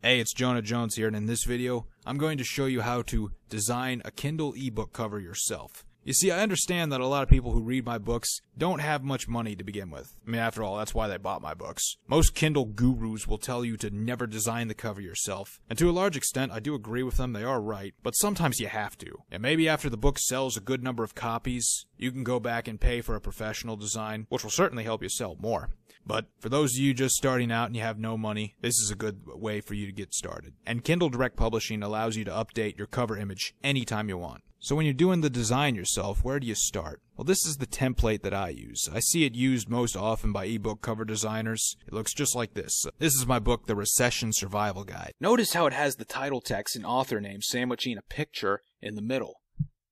Hey, it's Jonah Jones here, and in this video, I'm going to show you how to design a Kindle ebook cover yourself. You see, I understand that a lot of people who read my books don't have much money to begin with. I mean, after all, that's why they bought my books. Most Kindle gurus will tell you to never design the cover yourself, and to a large extent, I do agree with them, they are right, but sometimes you have to. And maybe after the book sells a good number of copies, you can go back and pay for a professional design, which will certainly help you sell more. But for those of you just starting out and you have no money, this is a good way for you to get started. And Kindle Direct Publishing allows you to update your cover image anytime you want. So when you're doing the design yourself, where do you start? Well, this is the template that I use. I see it used most often by ebook cover designers. It looks just like this. This is my book, The Recession Survival Guide. Notice how it has the title text and author name sandwiching a picture in the middle.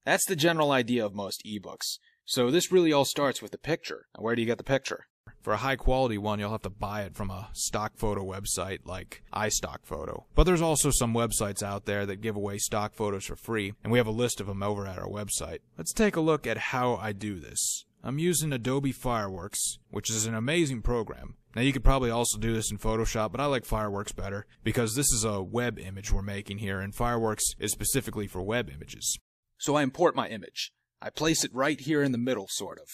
That's the general idea of most ebooks. So this really all starts with the picture. Now, where do you get the picture? For a high-quality one, you'll have to buy it from a stock photo website like iStockPhoto. But there's also some websites out there that give away stock photos for free, and we have a list of them over at our website. Let's take a look at how I do this. I'm using Adobe Fireworks, which is an amazing program. Now, you could probably also do this in Photoshop, but I like Fireworks better because this is a web image we're making here, and Fireworks is specifically for web images. So I import my image. I place it right here in the middle, sort of,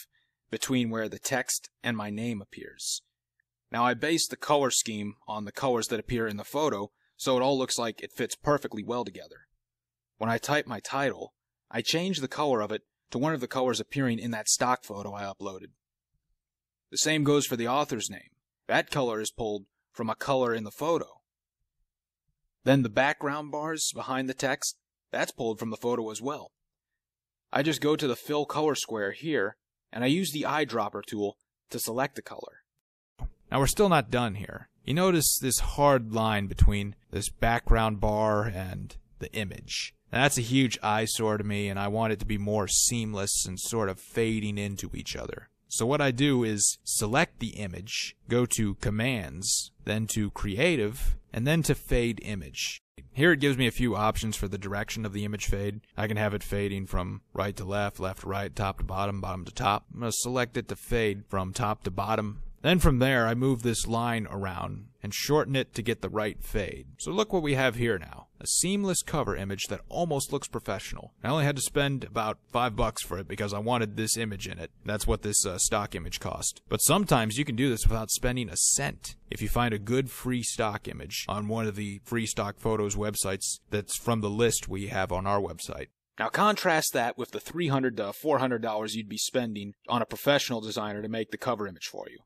between where the text and my name appears. Now I base the color scheme on the colors that appear in the photo, so it all looks like it fits perfectly well together. When I type my title, I change the color of it to one of the colors appearing in that stock photo I uploaded. The same goes for the author's name. That color is pulled from a color in the photo. Then the background bars behind the text, that's pulled from the photo as well. I just go to the fill color square here, and I use the eyedropper tool to select the color. Now we're still not done here. You notice this hard line between this background bar and the image. Now that's a huge eyesore to me, and I want it to be more seamless and sort of fading into each other. So what I do is select the image, go to Commands, then to Creative, and then to Fade Image. Here it gives me a few options for the direction of the image fade. I can have it fading from right to left, left to right, top to bottom, bottom to top. I'm going to select it to fade from top to bottom. Then from there, I move this line around and shorten it to get the right fade. So look what we have here now. A seamless cover image that almost looks professional. I only had to spend about $5 for it because I wanted this image in it. That's what this stock image cost. But sometimes you can do this without spending a cent. If you find a good free stock image on one of the free stock photos websites that's from the list we have on our website. Now contrast that with the $300 to $400 you'd be spending on a professional designer to make the cover image for you.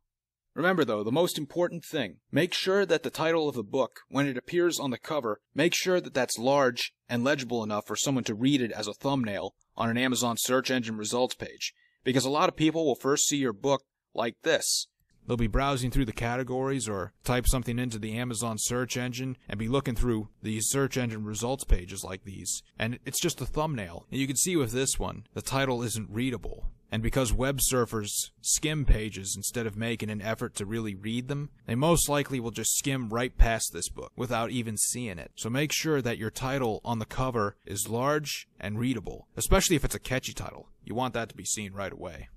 Remember though, the most important thing, make sure that the title of the book, when it appears on the cover, make sure that that's large and legible enough for someone to read it as a thumbnail on an Amazon search engine results page. Because a lot of people will first see your book like this. They'll be browsing through the categories or type something into the Amazon search engine and be looking through these search engine results pages like these. And it's just a thumbnail. And you can see with this one, the title isn't readable. And because web surfers skim pages instead of making an effort to really read them, they most likely will just skim right past this book without even seeing it. So make sure that your title on the cover is large and readable, especially if it's a catchy title. You want that to be seen right away.